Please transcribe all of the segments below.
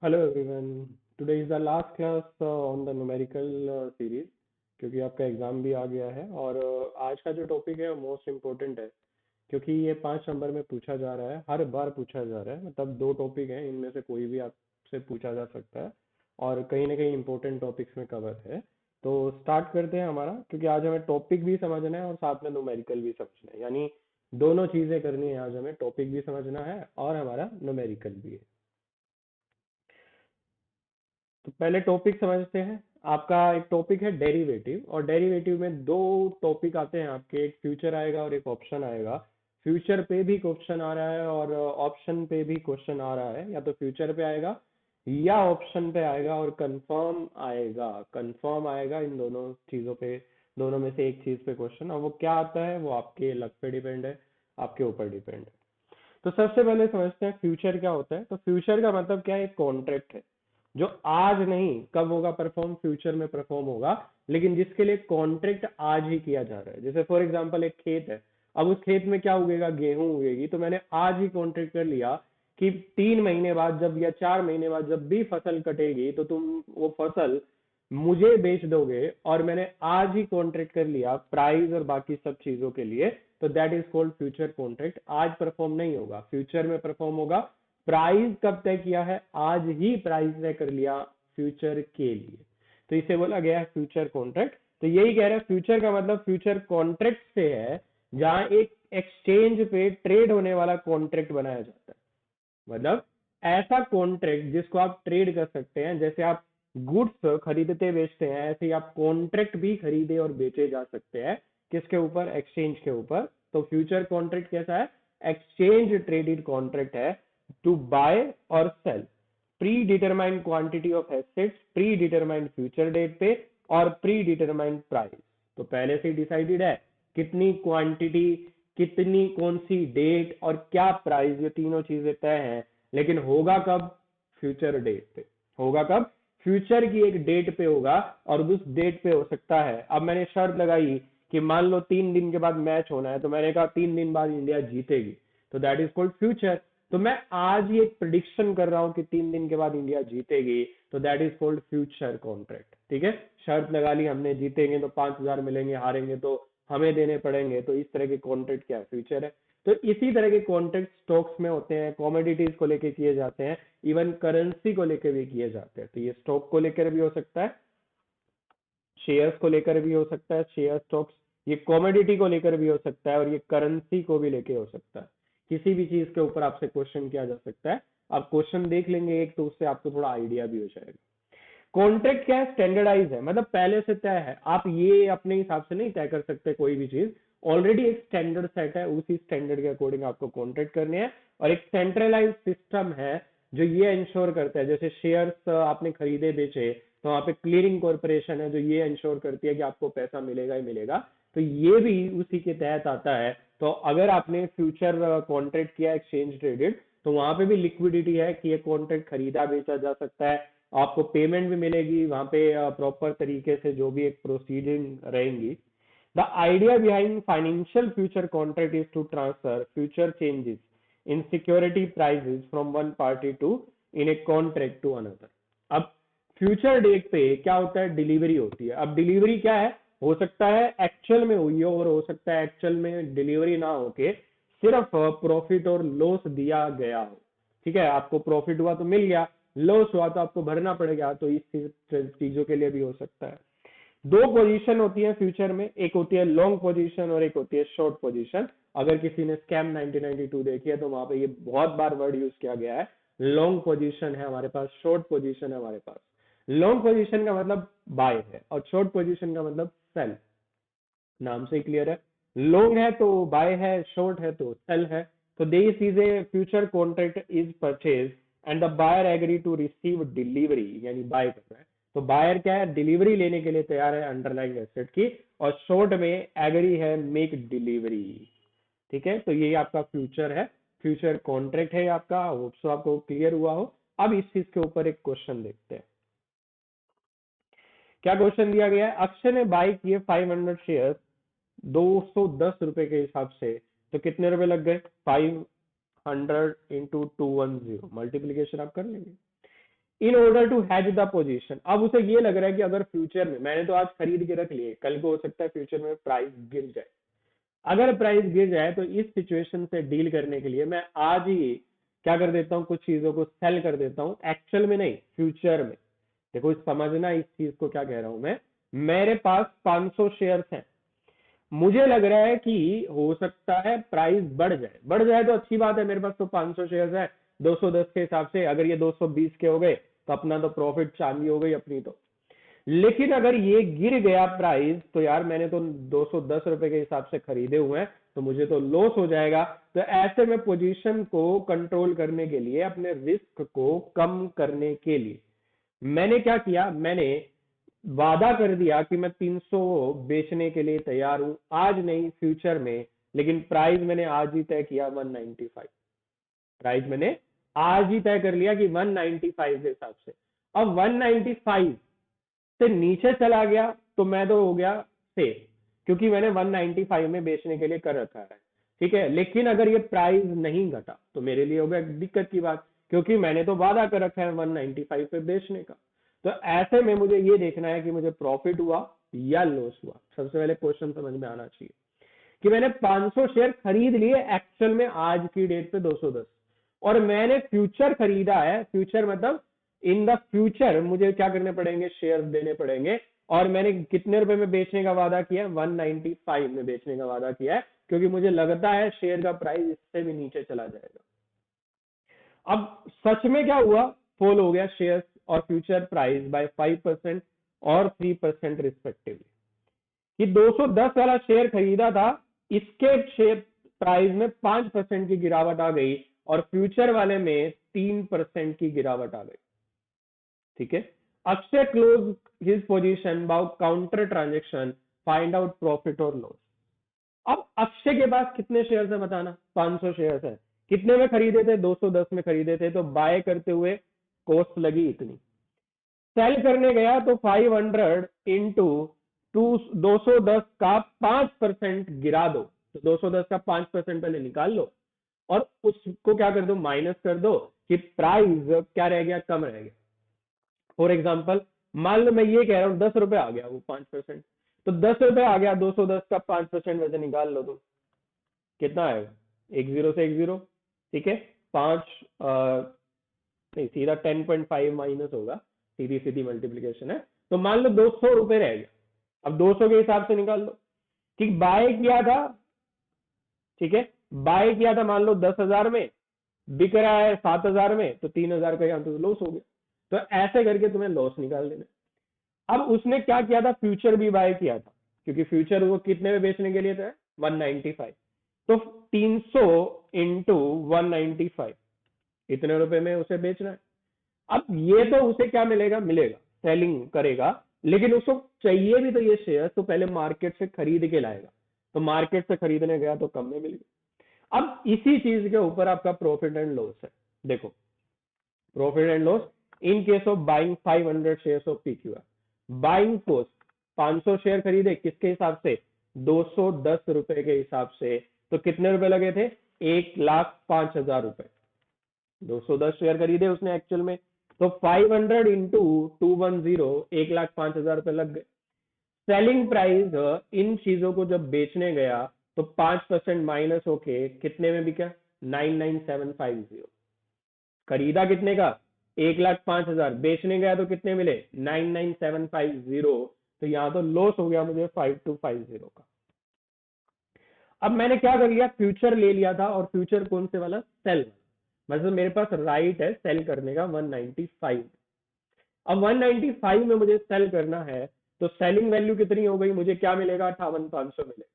Hello everyone. Today is the last class on the numerical series, क्योंकि आपका exam भी आ गया है। और आज का जो टॉपिक है वो मोस्ट इम्पोर्टेंट है, क्योंकि ये 5 नंबर में पूछा जा रहा है, हर बार पूछा जा रहा है। मतलब दो टॉपिक हैं, इनमें से कोई भी आपसे पूछा जा सकता है और कहीं ना कहीं इम्पोर्टेंट टॉपिक्स में कवर है। तो स्टार्ट करते हैं हमारा, क्योंकि आज हमें टॉपिक भी समझना है और साथ में न्यूमेरिकल भी समझना है, यानी दोनों चीजें करनी है। आज हमें टॉपिक भी समझना है और हमारा न्यूमेरिकल भी है। तो पहले टॉपिक समझते हैं। आपका एक टॉपिक है डेरिवेटिव, और डेरिवेटिव में दो टॉपिक आते हैं आपके, एक फ्यूचर आएगा और एक ऑप्शन आएगा। फ्यूचर पे भी क्वेश्चन आ रहा है और ऑप्शन पे भी क्वेश्चन आ रहा है, या तो फ्यूचर पे आएगा या ऑप्शन पे आएगा, और कंफर्म आएगा, कंफर्म आएगा इन दोनों चीजों पे, दोनों में से एक चीज पे क्वेश्चन। और वो क्या आता है वो आपके लक पे डिपेंड है, आपके ऊपर डिपेंड है। तो सबसे पहले समझते हैं फ्यूचर क्या होता है। तो फ्यूचर का मतलब क्या है? एक कॉन्ट्रैक्ट है जो आज नहीं कब होगा परफॉर्म, फ्यूचर में परफॉर्म होगा, लेकिन जिसके लिए कॉन्ट्रैक्ट आज ही किया जा रहा है। जैसे फॉर एग्जांपल एक खेत है, अब उस खेत में क्या उगेगा? गेहूं उगेगी। तो मैंने आज ही कॉन्ट्रैक्ट कर लिया कि 3 महीने बाद जब, या 4 महीने बाद जब भी फसल कटेगी तो तुम वो फसल मुझे बेच दोगे, और मैंने आज ही कॉन्ट्रैक्ट कर लिया प्राइस और बाकी सब चीजों के लिए। तो that is called future contract. आज परफॉर्म नहीं होगा, फ्यूचर में परफॉर्म होगा। प्राइस कब तय किया है? आज ही प्राइस तय कर लिया फ्यूचर के लिए, तो इसे बोला गया है फ्यूचर कॉन्ट्रैक्ट। तो यही कह रहे हैं फ्यूचर का मतलब फ्यूचर कॉन्ट्रैक्ट से है, जहां एक एक्सचेंज पे ट्रेड होने वाला कॉन्ट्रैक्ट बनाया जाता है। मतलब ऐसा कॉन्ट्रैक्ट जिसको आप ट्रेड कर सकते हैं। जैसे आप गुड्स खरीदते बेचते हैं, ऐसे ही आप कॉन्ट्रैक्ट भी खरीदे और बेचे जा सकते हैं। किसके ऊपर? एक्सचेंज के ऊपर। तो फ्यूचर कॉन्ट्रैक्ट कैसा है? एक्सचेंज ट्रेडेड कॉन्ट्रैक्ट है टू बाय और sell predetermined quantity of assets, predetermined future date पे, और प्री डिटरमाइंड प्राइस। तो पहले से डिसाइडेड है कितनी क्वांटिटी, कितनी, कौन सी डेट और क्या प्राइस, ये तीनों चीजें तय हैं। लेकिन होगा कब? फ्यूचर डेट पे होगा। कब? फ्यूचर की एक डेट पे होगा, और उस डेट पे हो सकता है, अब मैंने शर्त लगाई कि मान लो 3 दिन के बाद मैच होना है, तो मैंने कहा 3 दिन बाद इंडिया जीतेगी, तो दैट इज कॉल्ड फ्यूचर। तो मैं आज ही एक प्रिडिक्शन कर रहा हूं कि 3 दिन के बाद इंडिया जीतेगी, तो that is called future contract. ठीक है, शर्त लगा ली हमने, जीतेंगे तो 5,000 मिलेंगे, हारेंगे तो हमें देने पड़ेंगे। तो इस तरह के कॉन्ट्रैक्ट क्या है? फ्यूचर है। तो इसी तरह के कॉन्ट्रैक्ट स्टॉक्स में होते हैं, कॉमोडिटीज को लेकर किए जाते हैं, इवन करेंसी को लेकर भी किए जाते हैं। तो ये स्टॉक को लेकर भी हो सकता है, शेयर्स को लेकर भी हो सकता है, शेयर स्टॉक्स, ये कॉमोडिटी को लेकर भी हो सकता है, और ये करेंसी को भी लेके हो सकता है। किसी भी चीज के ऊपर आपसे क्वेश्चन किया जा सकता है। आप क्वेश्चन देख लेंगे एक, तो उससे आपको थोड़ा आइडिया भी हो जाएगा। कॉन्ट्रैक्ट क्या है? स्टैंडर्डाइज है, मतलब पहले से तय है। आप ये अपने हिसाब से नहीं तय कर सकते कोई भी चीज, ऑलरेडी एक स्टैंडर्ड सेट है, उसी स्टैंडर्ड के अकॉर्डिंग आपको कॉन्ट्रैक्ट करने हैं। और एक सेंट्रलाइज सिस्टम है जो ये इंश्योर करता है, जैसे शेयर्स आपने खरीदे बेचे, तो वहां पे क्लियरिंग कॉर्पोरेशन है जो ये इंश्योर करती है कि आपको पैसा मिलेगा ही मिलेगा। तो ये भी उसी के तहत आता है। तो अगर आपने फ्यूचर कॉन्ट्रैक्ट किया एक्सचेंज ट्रेडेड, तो वहां पे भी लिक्विडिटी है कि ये कॉन्ट्रैक्ट खरीदा बेचा जा सकता है, आपको पेमेंट भी मिलेगी वहां पे प्रॉपर तरीके से, जो भी एक प्रोसीडिंग रहेंगी। The idea behind financial future contract is to transfer future changes in security prices from one party to in a contract to another. अब फ्यूचर डेट पे क्या होता है? डिलीवरी होती है। अब डिलीवरी क्या है? हो सकता है एक्चुअल में हुई हो, और हो सकता है एक्चुअल में डिलीवरी ना होके सिर्फ प्रॉफिट और लॉस दिया गया हो। ठीक है, आपको प्रॉफिट हुआ तो मिल गया, लॉस हुआ तो आपको भरना पड़ेगा। तो इस चीजों के लिए भी हो सकता है। दो पोजीशन होती है फ्यूचर में, एक होती है लॉन्ग पोजीशन और एक होती है शॉर्ट पोजीशन। अगर किसी ने स्कैम 1992 देखी है तो वहां पे ये बहुत बार वर्ड यूज किया गया है। लॉन्ग पोजीशन है हमारे पास, शॉर्ट पोजीशन है हमारे पास। लॉन्ग पोजीशन का मतलब बाय है, और शॉर्ट पोजीशन का मतलब सेल। नाम से क्लियर है, लॉन्ग है तो बाय है, शॉर्ट है तो सेल है। तो this is a future contract is purchase and the buyer agree to receive delivery, यानी बाय कर रहा है। तो बायर क्या है? डिलीवरी लेने के लिए तैयार है अंडरलाइंग एसेट की, और शॉर्ट में एग्री है मेक डिलीवरी। ठीक है, तो ये आपका फ्यूचर है, फ्यूचर कॉन्ट्रैक्ट है आपका। होप सो आपको क्लियर हुआ हो। अब इस चीज के ऊपर एक क्वेश्चन देखते हैं। क्या क्वेश्चन दिया गया है? अक्षय ने बाय किए 500 शेयर 210 रुपए के हिसाब से, तो कितने रुपए लग गए? 500 इंटू 210, मल्टीप्लीकेशन आप कर लेंगे। In order to has the position. अब उसे ये लग रहा है कि अगर फ्यूचर में, मैंने तो आज खरीद के रख लिए, कल को हो सकता है फ्यूचर में प्राइस गिर जाए। अगर प्राइस गिर जाए तो इस सिचुएशन से डील करने के लिए मैं आज ही क्या कर देता हूँ, कुछ चीजों को सेल कर देता हूँ, एक्चुअल में नहीं, फ्यूचर में। देखो समझना इस चीज को क्या कह रहा हूं मैं। मेरे पास 500 शेयर्स हैं, मुझे लग रहा है कि हो सकता है प्राइस बढ़ जाए तो अच्छी बात है, मेरे पास तो 500 शेयर्स है 210 के हिसाब से, अगर ये 220 के हो गए तो अपना तो प्रॉफिट चांदी हो गई अपनी तो। लेकिन अगर ये गिर गया प्राइस तो यार मैंने तो 210 रुपए के हिसाब से खरीदे हुए हैं, तो मुझे तो लॉस हो जाएगा। तो ऐसे में पोजीशन को कंट्रोल करने के लिए, अपने रिस्क को कम करने के लिए मैंने क्या किया, मैंने वादा कर दिया कि मैं 300 बेचने के लिए तैयार हूं, आज नहीं फ्यूचर में। लेकिन प्राइस मैंने आज ही तय किया 195। प्राइस मैंने आज ही तय कर लिया कि 195 के हिसाब से। अब 195 से नीचे चला गया तो मैं तो हो गया सेफ, क्योंकि मैंने 195 में बेचने के लिए कर रखा है, ठीक है। लेकिन अगर ये प्राइस नहीं घटा तो मेरे लिए हो गया दिक्कत की बात, क्योंकि मैंने तो वादा कर रखा है 195 पे बेचने का। तो ऐसे में मुझे ये देखना है कि मुझे प्रॉफिट हुआ या लॉस हुआ। सबसे पहले क्वेश्चन समझ में आना चाहिए कि मैंने 500 शेयर खरीद लिए एक्चुअल में आज की डेट पे 210, और मैंने फ्यूचर खरीदा है, फ्यूचर मतलब इन द फ्यूचर मुझे क्या करने पड़ेंगे, शेयर देने पड़ेंगे। और मैंने कितने रुपए में बेचने का वादा किया, 195 में बेचने का वादा किया है, क्योंकि मुझे लगता है शेयर का प्राइस इससे भी नीचे चला जाएगा। अब सच में क्या हुआ, फॉल हो गया शेयर और फ्यूचर प्राइस बाय 5% और 3% रिस्पेक्टिवली। कि 210 वाला शेयर खरीदा था, इसके शेयर प्राइस में 5% की गिरावट आ गई और फ्यूचर वाले में 3% की गिरावट आ गई, ठीक है। अक्षय क्लोज हिज पोजीशन बाउ counter transaction, find out profit और लॉस। अब अक्षय के पास कितने शेयर है बताना, 500 शेयर है। कितने में खरीदे थे, 210 में खरीदे थे, तो बाय करते हुए कॉस्ट लगी इतनी, सेल करने गया तो 500 इंटू 210 का 5% गिरा दो, तो 210 का 5% पहले निकाल लो और उसको क्या कर दो, माइनस कर दो, कि प्राइस क्या रह गया, कम रह गया। फॉर एग्जाम्पल मान लो मैं ये कह रहा हूँ 10 रुपए आ गया वो 5%, तो 10 रुपए आ गया, 210 का 5% वैसे निकाल लो तो कितना आएगा, एक जीरो से एक जीरो, ठीक है। पांच नहीं, सीधा 10.5 माइनस होगा, सीधी सीधी मल्टीप्लीकेशन है। तो मान लो 200 रुपए रह गया, अब 200 के हिसाब से निकाल लो कि बाय किया था, ठीक है, बाय किया था मान लो 10,000 में, बिक रहा है 7,000 में, तो 3,000 का यहाँ तो लॉस हो गया। तो ऐसे करके तुम्हें लॉस निकाल देना। अब उसने क्या किया था, फ्यूचर भी बाय किया था, क्योंकि फ्यूचर वो कितने में बेचने के लिए था, 195। तो 300 इंटू 195, इतने रुपए में उसे बेचना है। अब ये तो उसे क्या मिलेगा, सेलिंग करेगा, लेकिन उसको चाहिए भी तो ये शेयर, तो पहले मार्केट से खरीद के लाएगा, तो मार्केट से खरीदने गया तो कम में मिल गया। अब इसी चीज के ऊपर आपका प्रॉफिट एंड लॉस है। देखो profit and loss in case of buying 500 shares of PQR, buying cost 500 share खरीदे किसके हिसाब से, 210 रुपए के हिसाब से, तो कितने रुपए लगे थे, 1,05,000 रुपए। 210 शेयर खरीदे उसने एक्चुअल में, तो 500 इंटू 210, 1,05,000 रुपए लग गए। सेलिंग प्राइस इन चीजों को जब बेचने गया तो 5% माइनस होके कितने में बिका, 99,750। खरीदा कितने का, 1,05,000, बेचने गया तो कितने मिले, 99,750। तो यहां तो लॉस हो गया मुझे 5250 का। अब मैंने क्या कर लिया, फ्यूचर ले लिया था, और फ्यूचर कौन से वाला, सेल, मतलब मेरे पास राइट है सेल करने का 195। अब 195 में मुझे सेल करना है, तो सेलिंग वैल्यू कितनी हो गई, मुझे क्या मिलेगा, 58,500 मिलेगा,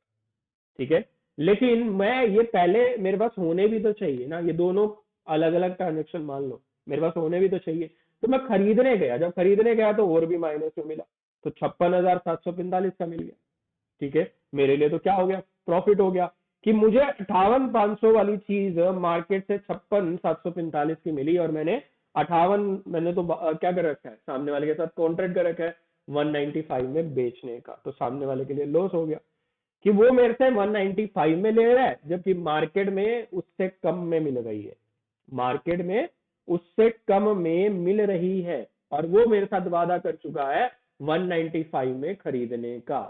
ठीक है। लेकिन मैं ये पहले मेरे पास होने भी तो चाहिए ना, ये दोनों अलग अलग ट्रांजेक्शन मान लो, मेरे पास होने भी तो चाहिए। तो मैं खरीदने गया, जब खरीदने गया तो और भी माइनस में मिला, तो 56,745 का मिल गया, ठीक है। मेरे लिए तो क्या हो गया, प्रॉफिट हो गया, कि मुझे 58,500 वाली चीज मार्केट से 56,745 की मिली, और मैंने 58, मैंने तो क्या कर रखा है, सामने वाले के साथ कॉन्ट्रैक्ट कर रखा है 195 में बेचने का, तो सामने वाले के लिए लॉस हो गया कि वो मेरे से 195 में ले रहा है, जबकि मार्केट में उससे कम में मिल रही है, मार्केट में उससे कम में मिल रही है और वो मेरे साथ वादा कर चुका है 195 में खरीदने का,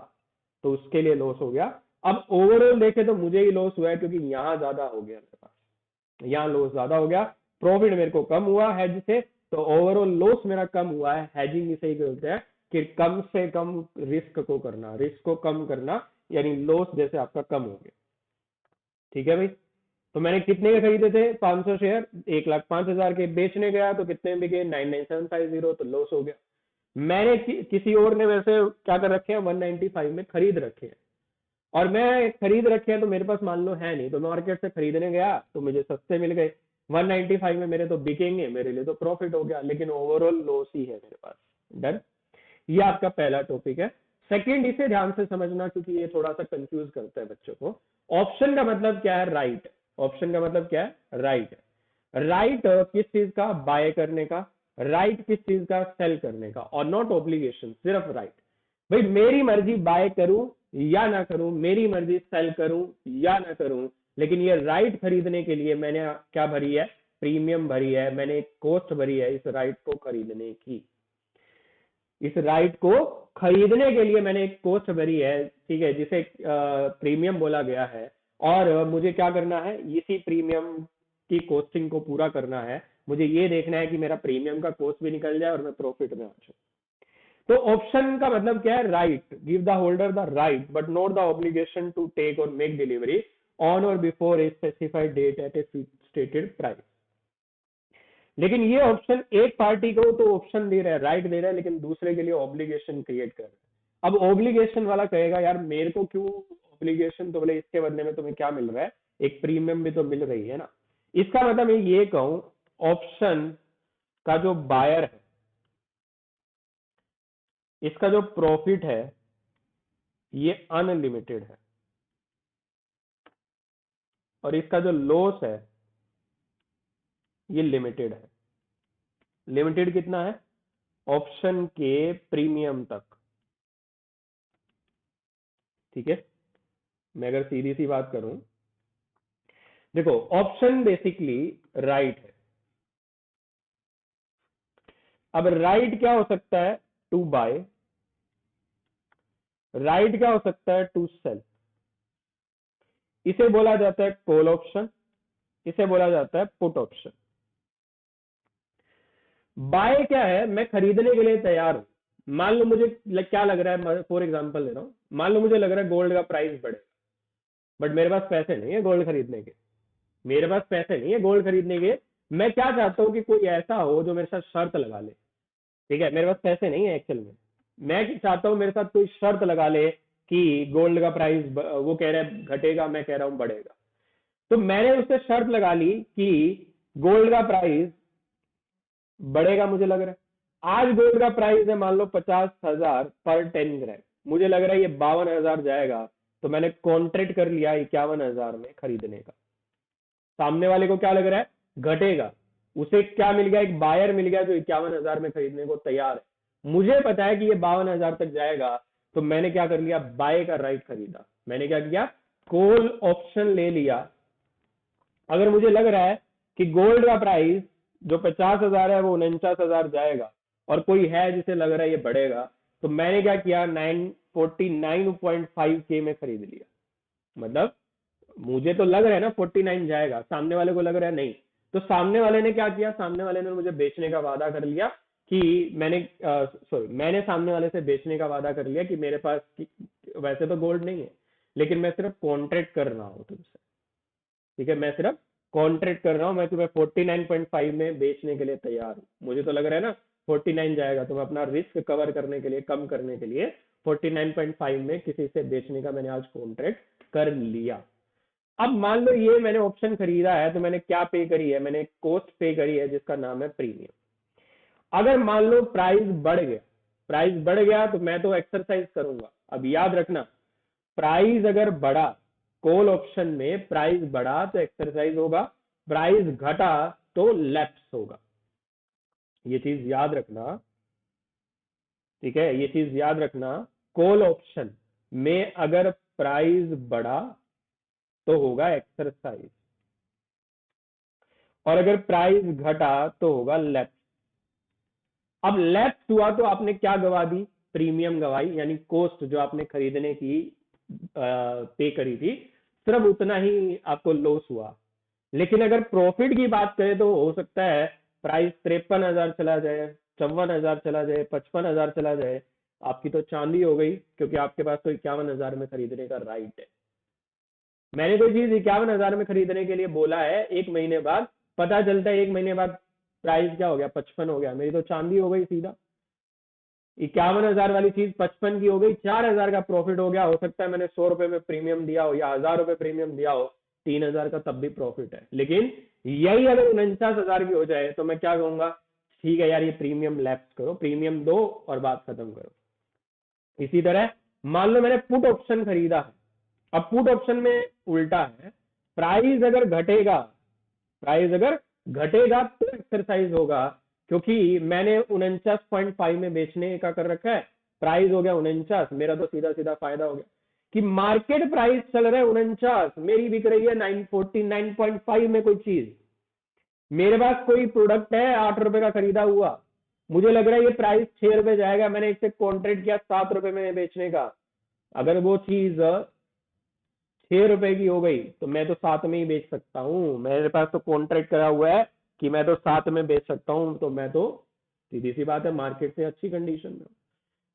तो उसके लिए लॉस हो गया। अब ओवरऑल देखे तो मुझे ही लॉस हुआ है क्योंकि यहां ज्यादा हो गया मेरे पास, यहाँ लॉस ज्यादा हो गया, प्रॉफिट मेरे को कम हुआ हेज से, तो ओवरऑल लॉस मेरा कम हुआ है। हेजिंग इसे ही बोलते हैं कि कम से कम रिस्क को करना, रिस्क को कम करना, यानी लॉस जैसे आपका कम हो गया। ठीक है भाई, तो मैंने कितने के खरीदे थे 500 शेयर, 1,05,000 के, बेचने गया तो कितने में बिके 99750, तो लॉस हो गया। मैंने किसी और ने वैसे क्या कर रखे हैं 195 में खरीद रखे हैं, और मैं खरीद रखे हैं तो मेरे पास मान लो है नहीं, तो मार्केट से खरीदने गया तो मुझे सस्ते मिल गए 195 में, मेरे तो बिकेंगे, मेरे लिए तो प्रॉफिट हो गया, लेकिन ओवरऑल लॉस ही है मेरे पास। डन, ये आपका पहला टॉपिक है। सेकंड, इसे ध्यान से समझना क्योंकि ये थोड़ा सा कंफ्यूज करता है बच्चों को। ऑप्शन का मतलब क्या है? राइट। ऑप्शन का मतलब क्या है? राइट। राइट किस चीज का? बाय करने का। राइट किस चीज का? सेल करने का। और नॉट ऑब्लिगेशन, सिर्फ राइट। भाई मेरी मर्जी बाय करूं या ना करूं, मेरी मर्जी सेल करूं या ना करूं, लेकिन ये राइट खरीदने के लिए मैंने क्या भरी है? प्रीमियम भरी है, मैंने एक कॉस्ट भरी है इस राइट को खरीदने की। इस राइट को खरीदने के लिए मैंने एक कॉस्ट भरी है, ठीक है, जिसे प्रीमियम बोला गया है। और मुझे क्या करना है? इसी प्रीमियम की कॉस्टिंग को पूरा करना है। मुझे ये देखना है कि मेरा प्रीमियम का कॉस्ट भी निकल जाए और मैं प्रॉफिट में आ जाऊं। तो ऑप्शन का मतलब क्या है? Right, give the holder the right but not the obligation to take or make delivery on or before a specified date at a stated price. लेकिन ये ऑप्शन एक पार्टी को तो ऑप्शन दे रहा है, राइट दे रहा है, लेकिन दूसरे के लिए ऑब्लिगेशन क्रिएट कर रहा है। अब ऑब्लिगेशन वाला कहेगा यार मेरे को क्यों ऑब्लिगेशन, तो बोले इसके बदले में तुम्हें क्या मिल रहा है? एक प्रीमियम भी तो मिल रही है ना। इसका मतलब मैं ये कहूं, ऑप्शन का जो बायर है, इसका जो प्रॉफिट है ये अनलिमिटेड है, और इसका जो लॉस है ये लिमिटेड है। लिमिटेड कितना है? ऑप्शन के प्रीमियम तक। ठीक है, मैं अगर सीधी सी बात करूं, देखो ऑप्शन बेसिकली राइट है। अब राइट क्या हो सकता है? To bye. राइट क्या हो सकता है? To sell. इसे बोला जाता है कॉल ऑप्शन, इसे बोला जाता है पुट ऑप्शन। बाय क्या है? मैं खरीदने के लिए तैयार हूं। मान लो मुझे क्या लग रहा है, फॉर एग्जांपल दे रहा हूं, मान लो मुझे लग रहा है गोल्ड का प्राइस बढ़े, बट मेरे पास पैसे नहीं है गोल्ड खरीदने के। मेरे पास पैसे नहीं है गोल्ड खरीदने के। मैं क्या चाहता हूं कि कोई ऐसा हो जो मेरे साथ शर्त लगा ले। ठीक है, मेरे पास पैसे नहीं है एक्चुअल में, मैं चाहता हूं मेरे साथ कोई शर्त लगा ले कि गोल्ड का प्राइस, वो कह रहा है घटेगा, मैं कह रहा हूं बढ़ेगा। तो मैंने उससे शर्त लगा ली कि गोल्ड का प्राइस बढ़ेगा, मुझे लग रहा है आज गोल्ड का प्राइस है मान लो 50,000 पर 10 ग्राम, मुझे लग रहा है ये 52,000 जाएगा, तो मैंने कॉन्ट्रैक्ट कर लिया 51,000 में खरीदने का। सामने वाले को क्या लग रहा है? घटेगा। उसे क्या मिल गया? एक बायर मिल गया जो 51,000 में खरीदने को तैयार है। मुझे पता है कि ये 52,000 तक जाएगा, तो मैंने क्या कर लिया? बाय का राइट खरीदा। मैंने क्या किया? कॉल ऑप्शन ले लिया। अगर मुझे लग रहा है कि गोल्ड का प्राइस जो 50,000 है वो 49,000 जाएगा, और कोई है जिसे लग रहा है ये बढ़ेगा, तो मैंने क्या किया? 49.5 के में खरीद लिया। मतलब मुझे तो लग रहा है ना 49 जाएगा, सामने वाले को लग रहा है नहीं, तो सामने वाले ने क्या किया? सामने वाले ने मुझे बेचने का वादा कर लिया कि मैंने सामने वाले से बेचने का वादा कर लिया कि मेरे पास वैसे तो गोल्ड नहीं है, लेकिन मैं सिर्फ कॉन्ट्रैक्ट कर रहा हूं तुमसे। ठीक है, मैं सिर्फ कॉन्ट्रैक्ट कर रहा हूं, मैं तुम्हें 49.5 में बेचने के लिए तैयार हूं। मुझे तो लग रहा है ना 49 जाएगा, तो मैं अपना रिस्क कवर करने के लिए, कम करने के लिए 49.5 में किसी से बेचने का मैंने आज कॉन्ट्रैक्ट कर लिया। अब मान लो ये मैंने ऑप्शन खरीदा है, तो मैंने क्या पे करी है? मैंने कॉस्ट पे करी है जिसका नाम है प्रीमियम। अगर मान लो प्राइस बढ़ गया, प्राइस बढ़ गया तो मैं तो एक्सरसाइज करूंगा। अब याद रखना, प्राइस अगर बढ़ा, कॉल ऑप्शन में प्राइस बढ़ा तो एक्सरसाइज होगा, प्राइस घटा तो लैप्स होगा। ये चीज याद रखना, ठीक है, ये चीज याद रखना। कॉल ऑप्शन में अगर प्राइस बढ़ा तो होगा एक्सरसाइज, और अगर प्राइस घटा तो होगा लैप्स। अब लैप्स हुआ तो आपने क्या गवा दी, प्रीमियम गवाई, यानी कॉस्ट जो आपने खरीदने की पे करी थी, सिर्फ उतना ही आपको लॉस हुआ। लेकिन अगर प्रॉफिट की बात करें तो हो सकता है प्राइस 53,000 चला जाए, 54,000 चला जाए, 55,000 चला जाए, आपकी तो चांदी हो गई, क्योंकि आपके पास तो 51,000 में खरीदने का राइट है। मैंने कोई चीज 51,000 में खरीदने के लिए बोला है, एक महीने बाद पता चलता है एक महीने बाद प्राइस क्या हो गया, 55 हो गया, मेरी तो चांदी हो गई सीधा। 51,000 वाली चीज 55 की हो गई, 4,000 का प्रॉफिट हो गया। हो सकता है मैंने 100 रुपए में प्रीमियम दिया हो या 1,000 रुपए प्रीमियम दिया हो, 3,000 का तब भी प्रॉफिट है। लेकिन यही अगर 49,000 की हो जाए तो मैं क्या कहूंगा, ठीक है यार ये प्रीमियम लैप्स करो, प्रीमियम दो और बात खत्म करो। इसी तरह मान लो मैंने पुट ऑप्शन खरीदा है, अब पुट ऑप्शन में उल्टा है, प्राइस अगर घटेगा, प्राइस अगर घटेगा तो एक्सरसाइज होगा, क्योंकि मैंने 49.5 में बेचने का कर रखा है, प्राइस हो गया 49, मेरा तो सीधा सीधा फायदा हो गया कि मार्केट प्राइस चल रहा है 49, मेरी बिक रही है 949.5 में कोई चीज। मेरे पास कोई प्रोडक्ट है 8 रुपए का खरीदा हुआ, मुझे लग रहा है ये प्राइस 6 रुपए जाएगा, मैंने इससे कॉन्ट्रैक्ट किया 7 रुपए में बेचने का। अगर वो चीज 6 रुपए की हो गई तो मैं तो 7 में ही बेच सकता हूँ, मेरे पास तो कॉन्ट्रैक्ट करा हुआ है कि मैं तो 7 में बेच सकता हूँ, तो मैं तो सीधी सी बात है मार्केट से अच्छी कंडीशन में हूँ।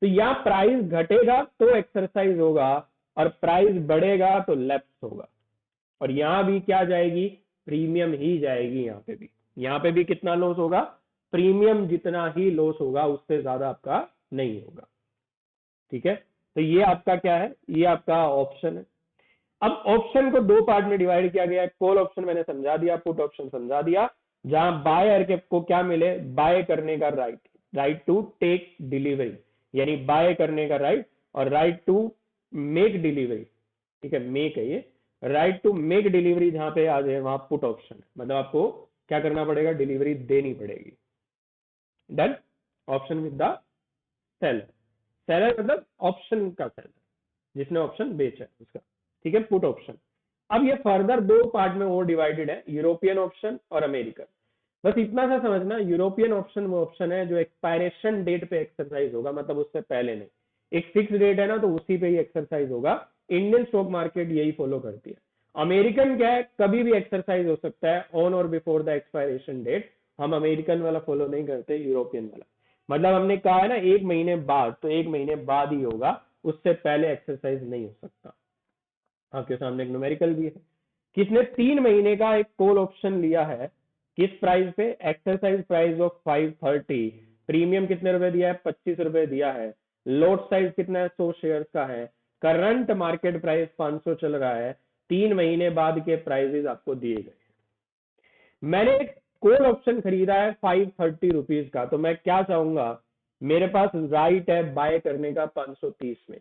तो यहाँ प्राइस घटेगा तो एक्सरसाइज होगा और प्राइस बढ़ेगा तो लैप्स होगा। और यहाँ भी क्या जाएगी, प्रीमियम ही जाएगी। यहाँ पे भी कितना लॉस होगा, प्रीमियम जितना ही लॉस होगा, उससे ज्यादा आपका नहीं होगा। ठीक है, तो ये आपका क्या है, ये आपका ऑप्शन है। अब ऑप्शन को दो पार्ट में डिवाइड किया गया है, कॉल ऑप्शन मैंने समझा दिया, पुट ऑप्शन समझा दिया, जहां बायर के को क्या मिले, बाय करने का right, right to take delivery, यानी बाय करने का राइट, और राइट टू मेक डिलीवरी। ठीक है, मेक है ये, राइट टू मेक डिलीवरी जहां पे आ जाए वहां पुट ऑप्शन है, मतलब आपको क्या करना पड़ेगा, डिलीवरी देनी पड़ेगी। Done, option with the seller, seller मतलब ऑप्शन का सेलर, जिसने ऑप्शन बेचा है उसका। ठीक है, पुट ऑप्शन। अब ये फर्दर दो पार्ट में और डिवाइडेड है, यूरोपियन ऑप्शन और अमेरिकन। बस इतना सा समझना, यूरोपियन ऑप्शन वो ऑप्शन है जो एक्सपायरेशन डेट पे एक्सरसाइज होगा, मतलब उससे पहले नहीं, एक फिक्स डेट है ना तो उसी पे ही एक्सरसाइज होगा। इंडियन स्टॉक मार्केट यही फॉलो करती है। अमेरिकन क्या है, कभी भी एक्सरसाइज हो सकता है on or before the expiration date. हम अमेरिकन वाला फॉलो नहीं करते, यूरोपियन वाला। मतलब हमने कहा है ना 1 महीने बाद, तो 1 महीने बाद ही होगा, उससे पहले एक्सरसाइज नहीं हो सकता। आपके सामने एक न्यूमेरिकल भी है, किसने 3 महीने का एक कॉल ऑप्शन लिया है, किस प्राइस पे, एक्सरसाइज प्राइस ऑफ 530, प्रीमियम कितने रुपए दिया है, 25 रुपए दिया है, लॉट साइज कितना है, 100 शेयर्स का है, करंट मार्केट प्राइस 500 चल रहा है, 3 महीने बाद के प्राइजेस आपको दिए गए। मैंने एक कॉल ऑप्शन खरीदा है 530 रुपीज का, तो मैं क्या चाहूंगा, मेरे पास राइट है बाय करने का 530 में,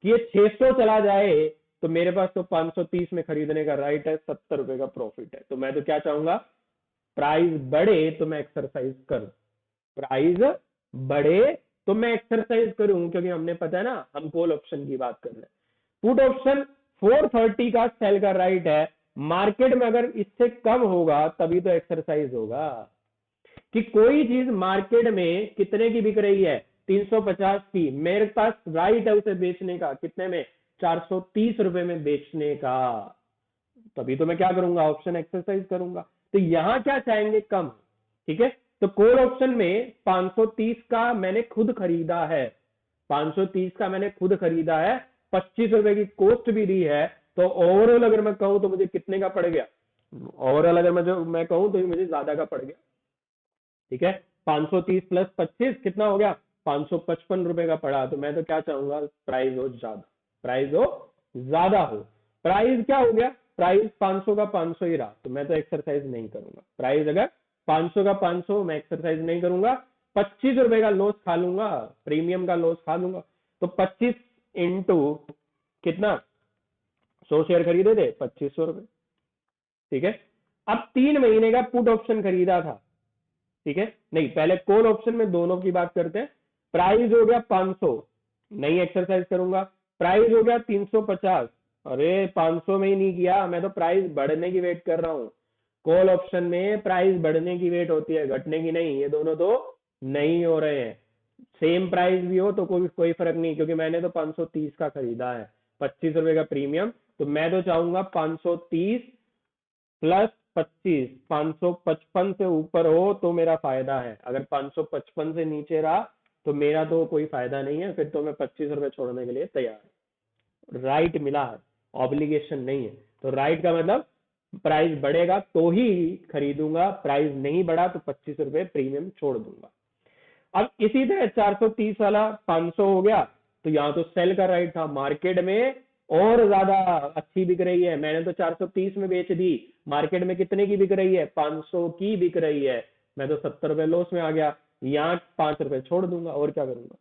कि ये 600 चला जाए तो मेरे पास तो 530 में खरीदने का राइट है, 70 रुपए का प्रॉफिट है। तो मैं तो क्या चाहूंगा, प्राइस बढ़े तो मैं एक्सरसाइज करूं, प्राइस बढ़े तो मैं एक्सरसाइज करूं, क्योंकि हमने पता है ना हम कॉल ऑप्शन की बात कर रहे हैं। पुट ऑप्शन 430 का सेल का राइट है, मार्केट में अगर इससे कम होगा तभी तो एक्सरसाइज होगा, कि कोई चीज मार्केट में कितने की बिक रही है, 350 की, मेरे पास राइट है उसे बेचने का, कितने में, 430 रुपए में बेचने का, तभी तो मैं क्या करूंगा, ऑप्शन एक्सरसाइज करूंगा। तो यहां क्या चाहेंगे, कम। ठीक है, तो कॉल ऑप्शन में 530 का मैंने खुद खरीदा है, 530 का मैंने खुद खरीदा है, 25 रुपए की कॉस्ट भी दी है, तो ओवरऑल अगर मैं कहूं तो मुझे कितने का पड़ गया, ओवरऑल अगर मैं कहूं तो मुझे ज्यादा का पड़ गया। ठीक है, 530 प्लस 25 कितना हो गया, 555 रुपए का पड़ा। तो मैं तो क्या चाहूंगा, प्राइस हो ज्यादा, प्राइस हो ज्यादा हो। प्राइस क्या हो गया, प्राइस 500 का 500 ही रहा, तो मैं तो एक्सरसाइज नहीं करूंगा। प्राइस अगर 500 का 500, मैं एक्सरसाइज नहीं करूंगा, 25 रुपए का लॉस खा लूंगा, प्रीमियम का लॉस खा लूंगा। तो 25 इंटू कितना, 100 शेयर खरीदे थे, 2500 रुपए। ठीक है, अब 3 महीने का पुट ऑप्शन खरीदा था। ठीक है, नहीं पहले कॉल ऑप्शन में दोनों की बात करते हैं। प्राइस हो गया 500, नहीं एक्सरसाइज करूंगा। प्राइस हो गया 350, अरे 500 में ही नहीं किया, मैं तो प्राइस बढ़ने की वेट कर रहा हूं। कॉल ऑप्शन में प्राइस बढ़ने की वेट होती है, घटने की नहीं। ये दोनों तो नहीं हो रहे हैं। सेम प्राइस भी हो तो कोई कोई फर्क नहीं, क्योंकि मैंने तो 530 का खरीदा है, 25 रुपए का प्रीमियम। तो मैं तो चाहूंगा 530 प्लस 25, 555 से ऊपर हो तो मेरा फायदा है। अगर 555 से नीचे रहा तो मेरा तो कोई फायदा नहीं है, फिर तो मैं 25 रुपए छोड़ने के लिए तैयार हूँ। राइट मिला है, ऑब्लिगेशन नहीं है। तो राइट का मतलब प्राइस बढ़ेगा तो ही खरीदूंगा, प्राइस नहीं बढ़ा तो 25 रुपए प्रीमियम छोड़ दूंगा। अब इसी तरह 430 वाला 500 हो गया, तो यहाँ तो सेल का राइट था, मार्केट में और ज्यादा अच्छी बिक रही है, मैंने तो 430 में बेच दी, मार्केट में कितने की बिक रही है, 500 की बिक रही है, मैं तो 70 रुपए लॉस में आ गया, यहाँ 5 रुपए छोड़ दूंगा और क्या करूंगा।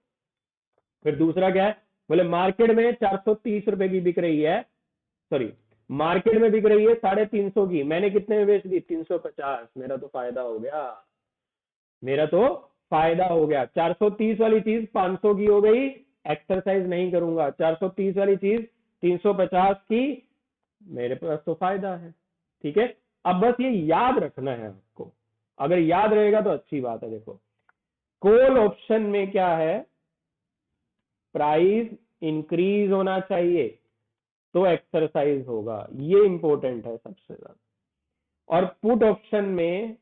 फिर दूसरा क्या है, बोले मार्केट में 430 रुपए की बिक रही है, सॉरी, मार्केट में बिक रही है 350 की, मैंने कितने में बेच दी, 350, मेरा तो फायदा हो गया, मेरा तो फायदा हो गया। 430 वाली चीज 500 की हो गई, एक्सरसाइज नहीं करूंगा। 430 वाली चीज 350 की, मेरे पास तो फायदा है। ठीक है, अब बस ये याद रखना है आपको, अगर याद रहेगा तो अच्छी बात है। देखो, कॉल ऑप्शन में क्या है, प्राइस इंक्रीज होना चाहिए तो एक्सरसाइज होगा, ये इंपॉर्टेंट है सबसे ज्यादा। और पुट ऑप्शन में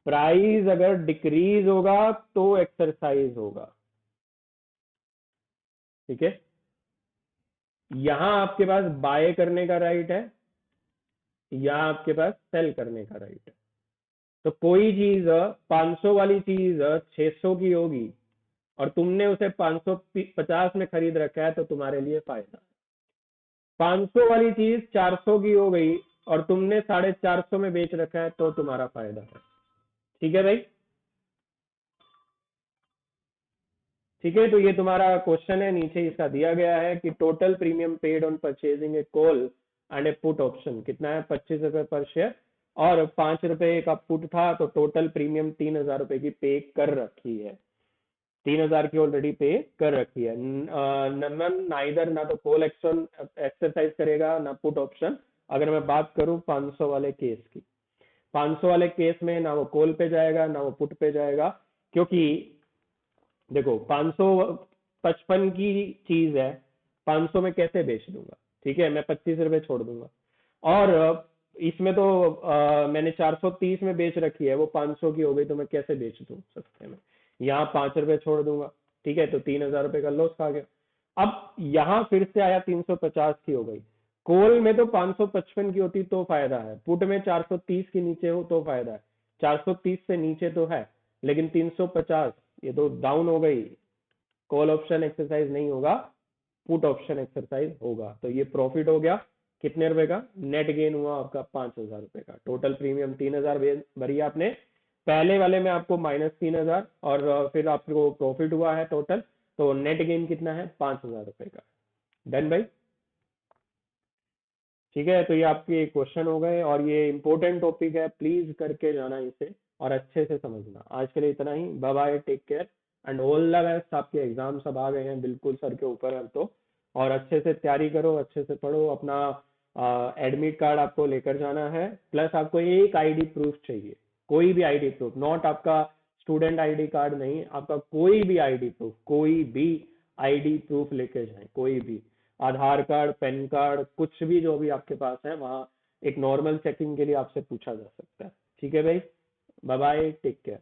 प्राइस अगर डिक्रीज होगा तो एक्सरसाइज होगा। ठीक है, यहां आपके पास बाय करने का राइट है, या आपके पास सेल करने का राइट है। तो कोई चीज 500 वाली चीज 600 की होगी और तुमने उसे 550 में खरीद रखा है तो तुम्हारे लिए फायदा है। 500 वाली चीज 400 की हो गई और तुमने 450 में बेच रखा है तो तुम्हारा फायदा है। ठीक है भाई, ठीक है। तो ये तुम्हारा क्वेश्चन है, नीचे इसका दिया गया है कि total premium paid on purchasing A call and A put option कितना है, 25 रुपए पर शेयर, और 5 रुपए का पुट था, तो टोटल प्रीमियम 3,000 रुपए की पे कर रखी है, 3,000 की ऑलरेडी पे कर रखी है। नाइदर, ना तो कॉल एक्शन एक्सरसाइज करेगा ना पुट ऑप्शन। अगर मैं बात करूं 500 वाले केस की, 500 वाले केस में ना वो कॉल पे जाएगा ना वो पुट पे जाएगा, क्योंकि देखो 555 की चीज है, 500 में कैसे बेच दूंगा। ठीक है, मैं 25 रुपए छोड़ दूंगा। और इसमें तो मैंने 430 में बेच रखी है, वो 500 की हो गई, तो मैं कैसे बेच दूं सस्ते में, यहाँ 5 रुपए छोड़ दूंगा। ठीक है, तो 3,000 रुपए का लॉस खा गया। अब यहाँ फिर से आया 350 की हो गई, कॉल में तो 555 की होती तो फायदा है, पुट में 430 के नीचे हो तो फायदा है, 430 से नीचे तो है, लेकिन 350 ये तो डाउन हो गई, कॉल ऑप्शन एक्सरसाइज नहीं होगा, पुट ऑप्शन एक्सरसाइज होगा, तो ये प्रॉफिट हो गया। कितने रुपए का नेट गेन हुआ आपका, 5,000 रुपए का। टोटल प्रीमियम 3,000 भरी आपने, पहले वाले में आपको -3,000 और फिर आपको प्रॉफिट हुआ है टोटल, तो नेट गेन कितना है, 5,000 रुपए का। डन भाई, ठीक है। तो ये आपके क्वेश्चन हो गए और ये इंपॉर्टेंट टॉपिक है, प्लीज करके जाना इसे और अच्छे से समझना। आज के लिए इतना ही, bye bye, take care and all the best. आपके एग्जाम सब आ गए हैं, बिल्कुल सर के ऊपर है तो, और अच्छे से तैयारी करो, अच्छे से पढ़ो। अपना एडमिट कार्ड आपको लेकर जाना है, प्लस आपको एक आईडी प्रूफ चाहिए, कोई भी आईडी प्रूफ, नॉट आपका स्टूडेंट आईडी कार्ड नहीं, आपका कोई भी आईडी प्रूफ, कोई भी आईडी प्रूफ लेके जाए, कोई भी आधार कार्ड, पैन कार्ड, कुछ भी जो भी आपके पास है, वहाँ एक नॉर्मल चेकिंग के लिए आपसे पूछा जा सकता है। ठीक है भाई, बाय बाय, टेक केयर।